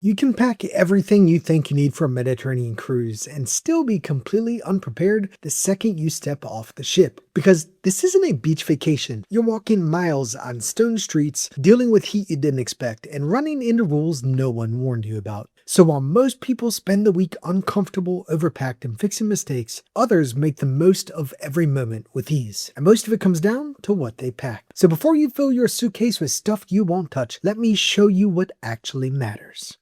You can pack everything you think you need for a Mediterranean cruise and still be completely unprepared the second you step off the ship. Because this isn't a beach vacation. You're walking miles on stone streets, dealing with heat you didn't expect, and running into rules no one warned you about. So while most people spend the week uncomfortable, overpacked, and fixing mistakes, others make the most of every moment with ease. And most of it comes down to what they pack. So before you fill your suitcase with stuff you won't touch, let me show you what actually matters.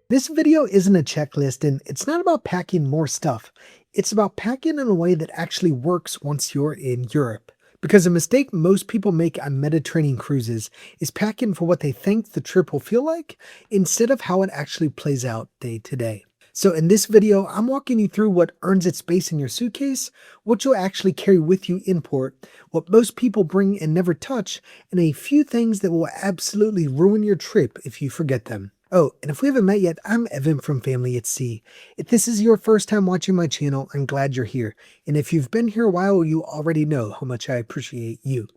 This video isn't a checklist, and it's not about packing more stuff. It's about packing in a way that actually works once you're in Europe. Because a mistake most people make on Mediterranean cruises is packing for what they think the trip will feel like instead of how it actually plays out day to day. So in this video, I'm walking you through what earns its space in your suitcase, what you'll actually carry with you in port, what most people bring and never touch, and a few things that will absolutely ruin your trip if you forget them. Oh, and if we haven't met yet, I'm Evan from Family at Sea. If this is your first time watching my channel, I'm glad you're here. And if you've been here a while, you already know how much I appreciate you.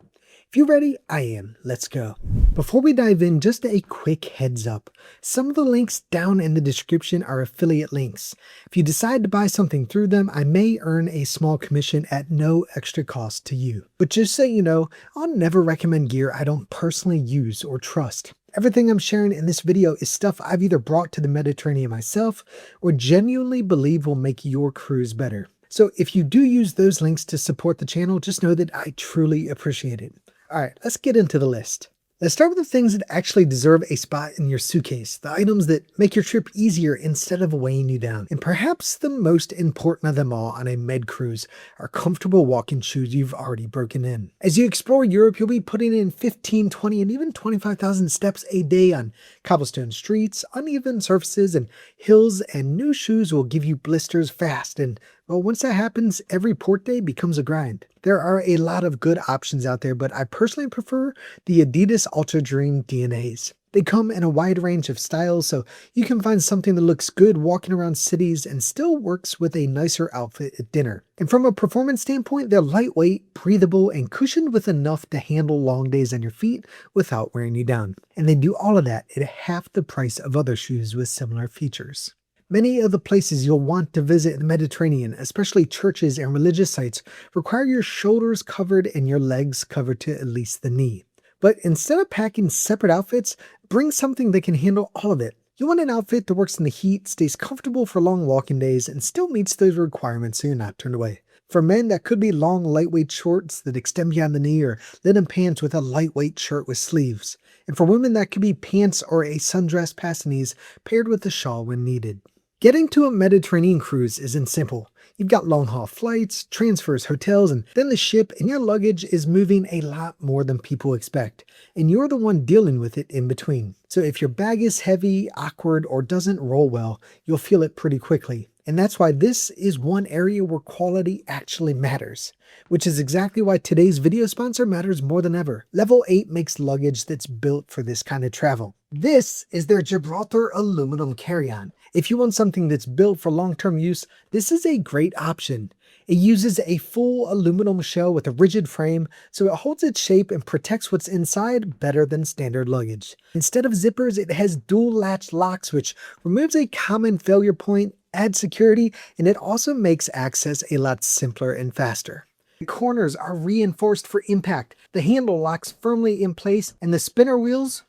If you're ready, I am. Let's go. Before we dive in, just a quick heads up. Some of the links down in the description are affiliate links. If you decide to buy something through them, I may earn a small commission at no extra cost to you. But just so you know, I'll never recommend gear I don't personally use or trust. Everything I'm sharing in this video is stuff I've either brought to the Mediterranean myself or genuinely believe will make your cruise better. So if you do use those links to support the channel, just know that I truly appreciate it. Alright, let's get into the list. Let's start with the things that actually deserve a spot in your suitcase, the items that make your trip easier instead of weighing you down. And perhaps the most important of them all on a med cruise are comfortable walking shoes you've already broken in. As you explore Europe, you'll be putting in 15, 20, and even 25,000 steps a day on cobblestone streets, uneven surfaces, and hills, and new shoes will give you blisters fast. And well, once that happens, every port day becomes a grind. There are a lot of good options out there, but I personally prefer the Adidas Ultra Dream DNAs. They come in a wide range of styles, so you can find something that looks good walking around cities and still works with a nicer outfit at dinner. And from a performance standpoint, they're lightweight, breathable, and cushioned with enough to handle long days on your feet without wearing you down. And they do all of that at half the price of other shoes with similar features. Many of the places you'll want to visit in the Mediterranean, especially churches and religious sites, require your shoulders covered and your legs covered to at least the knee. But instead of packing separate outfits, bring something that can handle all of it. You want an outfit that works in the heat, stays comfortable for long walking days, and still meets those requirements so you're not turned away. For men, that could be long, lightweight shorts that extend beyond the knee, or linen pants with a lightweight shirt with sleeves. And for women, that could be pants or a sundress past the knees paired with a shawl when needed. Getting to a Mediterranean cruise isn't simple. You've got long-haul flights, transfers, hotels, and then the ship, and your luggage is moving a lot more than people expect. And you're the one dealing with it in between. So if your bag is heavy, awkward, or doesn't roll well, you'll feel it pretty quickly. And that's why this is one area where quality actually matters. Which is exactly why today's video sponsor matters more than ever. Level 8 makes luggage that's built for this kind of travel. This is their Gibraltar aluminum carry-on. If you want something that's built for long-term use, this is a great option. It uses a full aluminum shell with a rigid frame, so it holds its shape and protects what's inside better than standard luggage. Instead of zippers, it has dual latch locks, which removes a common failure point, adds security, and it also makes access a lot simpler and faster. The corners are reinforced for impact, the handle locks firmly in place, and the spinner wheels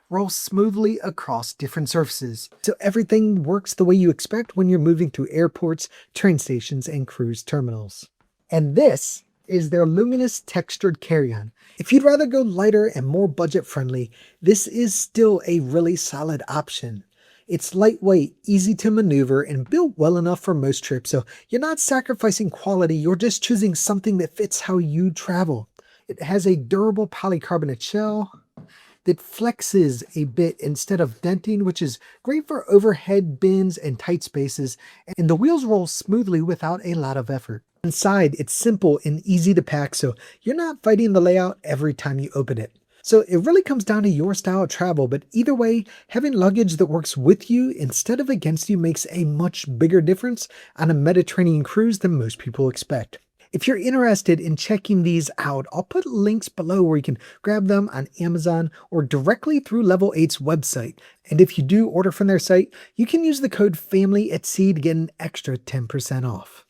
roll smoothly across different surfaces. So everything works the way you expect when you're moving through airports, train stations, and cruise terminals. And this is their luminous textured carry-on. If you'd rather go lighter and more budget-friendly, this is still a really solid option. It's lightweight, easy to maneuver, and built well enough for most trips, so you're not sacrificing quality, you're just choosing something that fits how you travel. It has a durable polycarbonate shell that flexes a bit instead of denting, which is great for overhead bins and tight spaces, and the wheels roll smoothly without a lot of effort. Inside, it's simple and easy to pack, so you're not fighting the layout every time you open it. So it really comes down to your style of travel, but either way, having luggage that works with you instead of against you makes a much bigger difference on a Mediterranean cruise than most people expect. If you're interested in checking these out, I'll put links below where you can grab them on Amazon or directly through Level 8's website. And if you do order from their site, you can use the code FAMILY at sea to get an extra 10% off.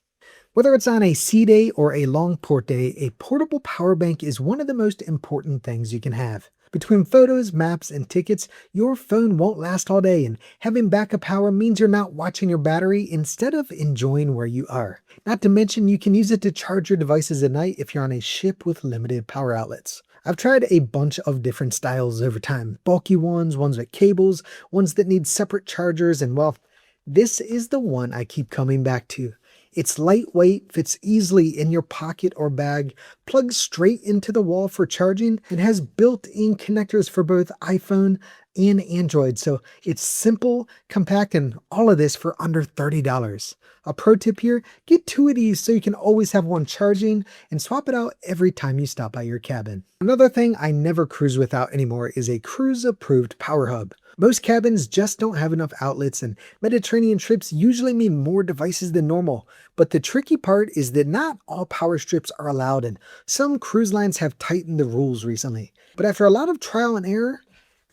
Whether it's on a sea day or a long port day, a portable power bank is one of the most important things you can have. Between photos, maps, and tickets, your phone won't last all day, and having backup power means you're not watching your battery instead of enjoying where you are. Not to mention, you can use it to charge your devices at night if you're on a ship with limited power outlets. I've tried a bunch of different styles over time. Bulky ones with cables, ones that need separate chargers, and well, this is the one I keep coming back to. It's lightweight, fits easily in your pocket or bag, plugs straight into the wall for charging, and has built-in connectors for both iPhone and Android. So it's simple, compact, and all of this for under $30. A pro tip here, get two of these so you can always have one charging and swap it out every time you stop by your cabin. Another thing I never cruise without anymore is a cruise-approved power hub. Most cabins just don't have enough outlets, and Mediterranean trips usually mean more devices than normal. But the tricky part is that not all power strips are allowed, and some cruise lines have tightened the rules recently. But after a lot of trial and error,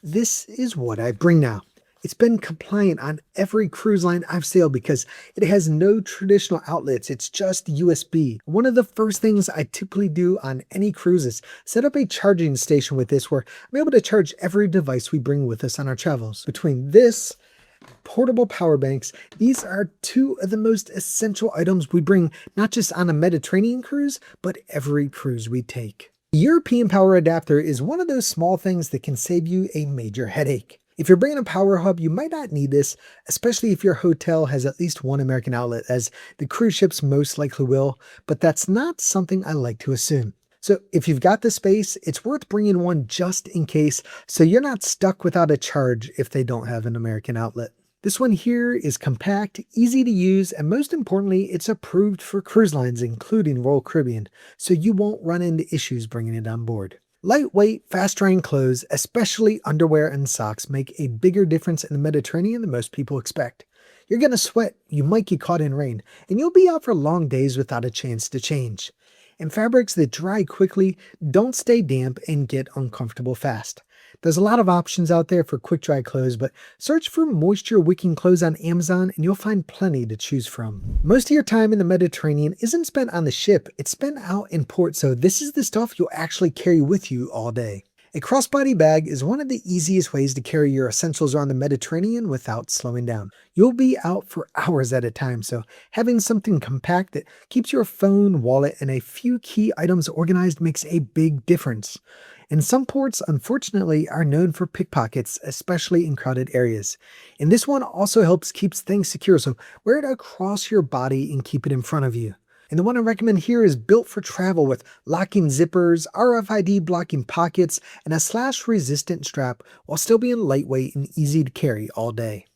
this is what I bring now. It's been compliant on every cruise line I've sailed because it has no traditional outlets, it's just USB. One of the first things I typically do on any cruise is set up a charging station with this where I'm able to charge every device we bring with us on our travels. Between this, portable power banks, these are two of the most essential items we bring not just on a Mediterranean cruise, but every cruise we take. The European power adapter is one of those small things that can save you a major headache. If you're bringing a power hub, you might not need this, especially if your hotel has at least one American outlet, as the cruise ships most likely will, but that's not something I like to assume. So if you've got the space, it's worth bringing one just in case, so you're not stuck without a charge if they don't have an American outlet. This one here is compact, easy to use, and most importantly, it's approved for cruise lines, including Royal Caribbean, so you won't run into issues bringing it on board. Lightweight, fast-drying clothes, especially underwear and socks, make a bigger difference in the Mediterranean than most people expect. You're going to sweat, you might get caught in rain, and you'll be out for long days without a chance to change. And fabrics that dry quickly, don't stay damp, and get uncomfortable fast. There's a lot of options out there for quick dry clothes, but search for moisture wicking clothes on Amazon and you'll find plenty to choose from. Most of your time in the Mediterranean isn't spent on the ship, it's spent out in port, so this is the stuff you'll actually carry with you all day. A crossbody bag is one of the easiest ways to carry your essentials around the Mediterranean without slowing down. You'll be out for hours at a time, so having something compact that keeps your phone, wallet, and a few key items organized makes a big difference. And some ports, unfortunately, are known for pickpockets, especially in crowded areas. And this one also helps keep things secure, so wear it across your body and keep it in front of you. And the one I recommend here is built for travel with locking zippers, RFID blocking pockets, and a slash-resistant strap while still being lightweight and easy to carry all day.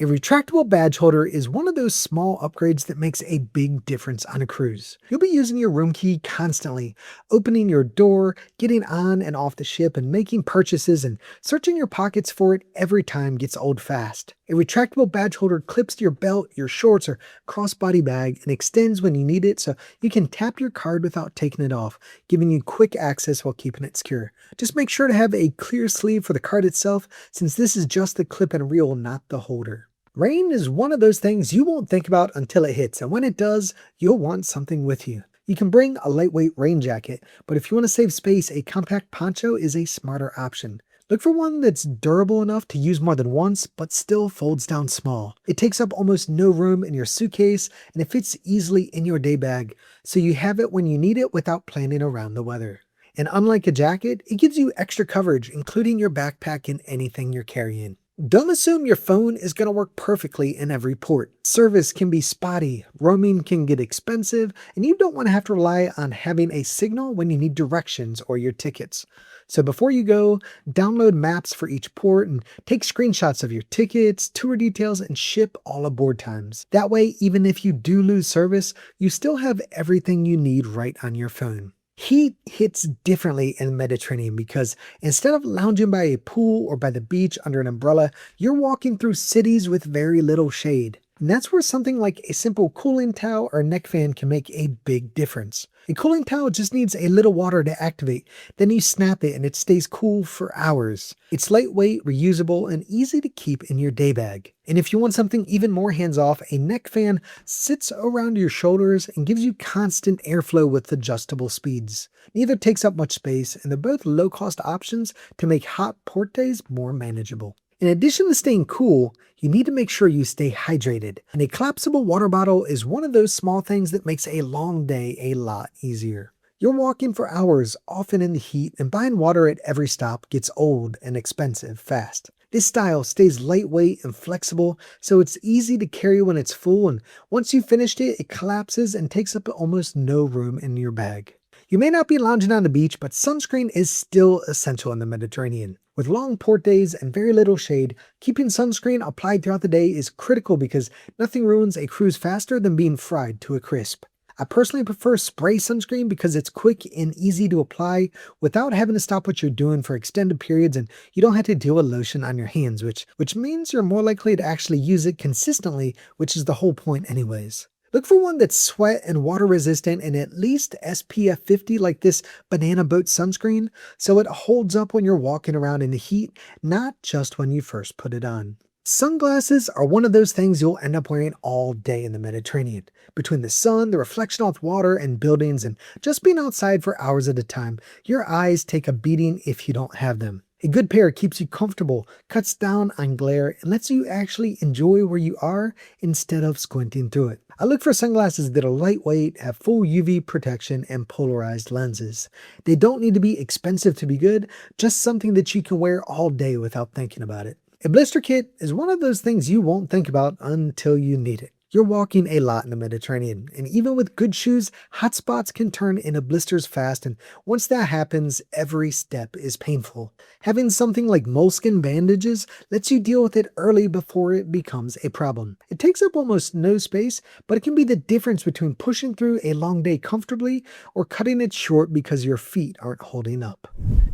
A retractable badge holder is one of those small upgrades that makes a big difference on a cruise. You'll be using your room key constantly, opening your door, getting on and off the ship, and making purchases, and searching your pockets for it every time gets old fast. A retractable badge holder clips to your belt, your shorts, or crossbody bag and extends when you need it so you can tap your card without taking it off, giving you quick access while keeping it secure. Just make sure to have a clear sleeve for the card itself, since this is just the clip and reel, not the holder. Rain is one of those things you won't think about until it hits, and when it does, you'll want something with you. You can bring a lightweight rain jacket, but if you want to save space, a compact poncho is a smarter option. Look for one that's durable enough to use more than once, but still folds down small. It takes up almost no room in your suitcase, and it fits easily in your day bag, so you have it when you need it without planning around the weather. And unlike a jacket, it gives you extra coverage, including your backpack and anything you're carrying. Don't assume your phone is going to work perfectly in every port. Service can be spotty, roaming can get expensive, and you don't want to have to rely on having a signal when you need directions or your tickets. So before you go, download maps for each port and take screenshots of your tickets, tour details, and ship all aboard times. That way, even if you do lose service, you still have everything you need right on your phone. Heat hits differently in the Mediterranean because instead of lounging by a pool or by the beach under an umbrella, you're walking through cities with very little shade. And that's where something like a simple cooling towel or neck fan can make a big difference. A cooling towel just needs a little water to activate. Then you snap it and it stays cool for hours. It's lightweight, reusable, and easy to keep in your day bag. And if you want something even more hands-off, a neck fan sits around your shoulders and gives you constant airflow with adjustable speeds. Neither takes up much space, and they're both low-cost options to make hot port days more manageable. In addition to staying cool, you need to make sure you stay hydrated. And a collapsible water bottle is one of those small things that makes a long day a lot easier. You're walking for hours, often in the heat, and buying water at every stop gets old and expensive fast. This style stays lightweight and flexible, so it's easy to carry when it's full, and once you've finished it, it collapses and takes up almost no room in your bag. You may not be lounging on the beach, but sunscreen is still essential in the Mediterranean. With long port days and very little shade, keeping sunscreen applied throughout the day is critical because nothing ruins a cruise faster than being fried to a crisp. I personally prefer spray sunscreen because it's quick and easy to apply without having to stop what you're doing for extended periods, and you don't have to deal with lotion on your hands, which means you're more likely to actually use it consistently, which is the whole point anyways. Look for one that's sweat and water resistant and at least SPF 50 like this banana boat sunscreen, so it holds up when you're walking around in the heat, not just when you first put it on. Sunglasses are one of those things you'll end up wearing all day in the Mediterranean. Between the sun, the reflection off water and buildings, and just being outside for hours at a time, your eyes take a beating if you don't have them. A good pair keeps you comfortable, cuts down on glare, and lets you actually enjoy where you are instead of squinting through it. I look for sunglasses that are lightweight, have full UV protection, and polarized lenses. They don't need to be expensive to be good, just something that you can wear all day without thinking about it. A blister kit is one of those things you won't think about until you need it. You're walking a lot in the Mediterranean, and even with good shoes, hot spots can turn into blisters fast, and once that happens, every step is painful. Having something like moleskin bandages lets you deal with it early before it becomes a problem. It takes up almost no space, but it can be the difference between pushing through a long day comfortably or cutting it short because your feet aren't holding up.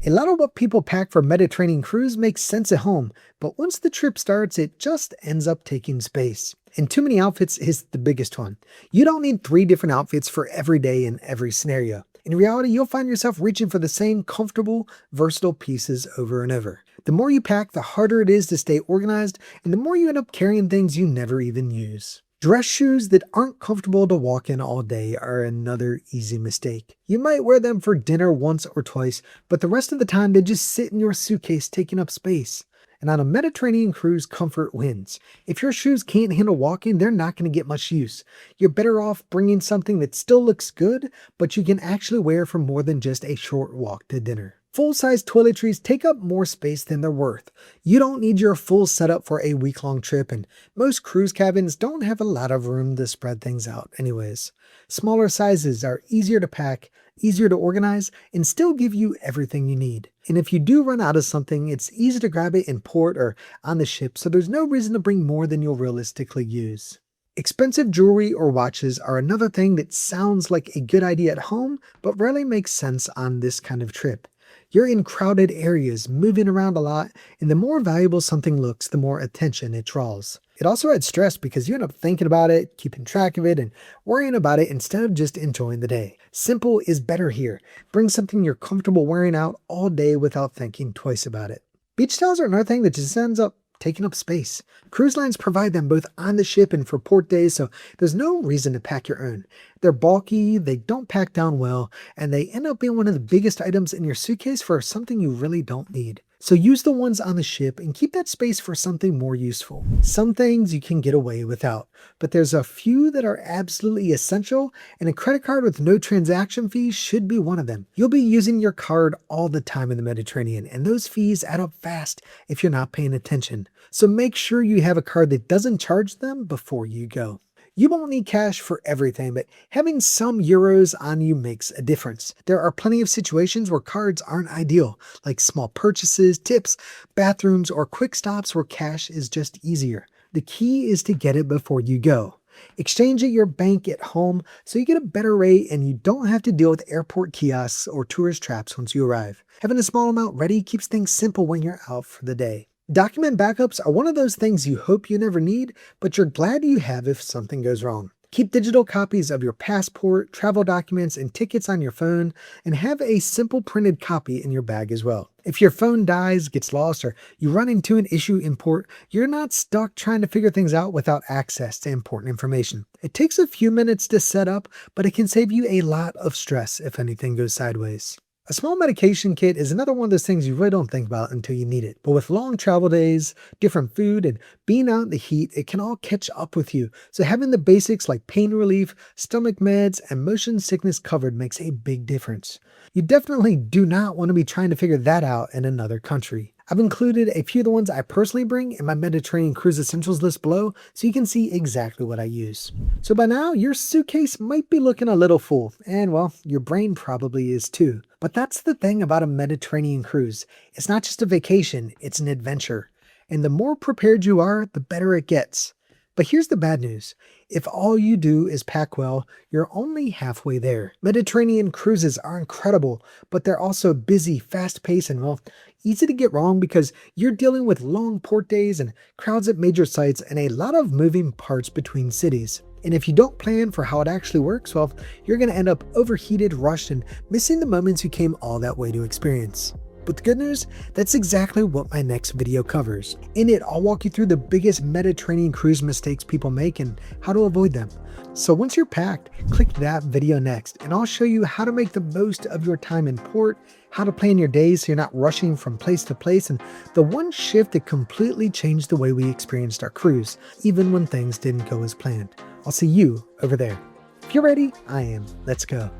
A lot of what people pack for a Mediterranean cruise makes sense at home, but once the trip starts, it just ends up taking space. And too many outfits is the biggest one. You don't need 3 different outfits for every day in every scenario. In reality, you'll find yourself reaching for the same comfortable, versatile pieces over and over. The more you pack, the harder it is to stay organized, and the more you end up carrying things you never even use. Dress shoes that aren't comfortable to walk in all day are another easy mistake. You might wear them for dinner once or twice, but the rest of the time they just sit in your suitcase taking up space. And on a Mediterranean cruise, comfort wins. If your shoes can't handle walking, they're not going to get much use. You're better off bringing something that still looks good, but you can actually wear for more than just a short walk to dinner. Full-size toiletries take up more space than they're worth. You don't need your full setup for a week-long trip, and most cruise cabins don't have a lot of room to spread things out anyways. Smaller sizes are easier to pack, easier to organize, and still give you everything you need. And if you do run out of something, it's easy to grab it in port or on the ship, so there's no reason to bring more than you'll realistically use. Expensive jewelry or watches are another thing that sounds like a good idea at home, but rarely makes sense on this kind of trip. You're in crowded areas, moving around a lot, and the more valuable something looks, the more attention it draws. It also adds stress because you end up thinking about it, keeping track of it, and worrying about it instead of just enjoying the day. Simple is better here. Bring something you're comfortable wearing out all day without thinking twice about it. Beach towels are another thing that just ends up taking up space. Cruise lines provide them both on the ship and for port days, so there's no reason to pack your own. They're bulky, they don't pack down well, and they end up being one of the biggest items in your suitcase for something you really don't need. So use the ones on the ship and keep that space for something more useful. Some things you can get away without, but there's a few that are absolutely essential, and a credit card with no transaction fees should be one of them. You'll be using your card all the time in the Mediterranean, and those fees add up fast if you're not paying attention. So make sure you have a card that doesn't charge them before you go. You won't need cash for everything, but having some euros on you makes a difference. There are plenty of situations where cards aren't ideal, like small purchases, tips, bathrooms, or quick stops where cash is just easier. The key is to get it before you go. Exchange at your bank at home so you get a better rate and you don't have to deal with airport kiosks or tourist traps once you arrive. Having a small amount ready keeps things simple when you're out for the day. Document backups are one of those things you hope you never need, but you're glad you have if something goes wrong. Keep digital copies of your passport, travel documents, and tickets on your phone, and have a simple printed copy in your bag as well. If your phone dies, gets lost, or you run into an issue in port, you're not stuck trying to figure things out without access to important information. It takes a few minutes to set up, but it can save you a lot of stress if anything goes sideways. A small medication kit is another one of those things you really don't think about until you need it. But with long travel days, different food, and being out in the heat, it can all catch up with you. So having the basics like pain relief, stomach meds, and motion sickness covered makes a big difference. You definitely do not want to be trying to figure that out in another country. I've included a few of the ones I personally bring in my Mediterranean Cruise Essentials list below so you can see exactly what I use. So by now, your suitcase might be looking a little full, and well, your brain probably is too. But that's the thing about a Mediterranean cruise. It's not just a vacation, it's an adventure. And the more prepared you are, the better it gets. But here's the bad news. If all you do is pack well, you're only halfway there. Mediterranean cruises are incredible, but they're also busy, fast-paced, and well, easy to get wrong because you're dealing with long port days and crowds at major sites and a lot of moving parts between cities. And if you don't plan for how it actually works, well, you're going to end up overheated, rushed, and missing the moments you came all that way to experience. But the good news, that's exactly what my next video covers. In it, I'll walk you through the biggest Mediterranean cruise mistakes people make and how to avoid them. So once you're packed, click that video next, and I'll show you how to make the most of your time in port, how to plan your days so you're not rushing from place to place, and the one shift that completely changed the way we experienced our cruise, even when things didn't go as planned. I'll see you over there. If you're ready, I am. Let's go.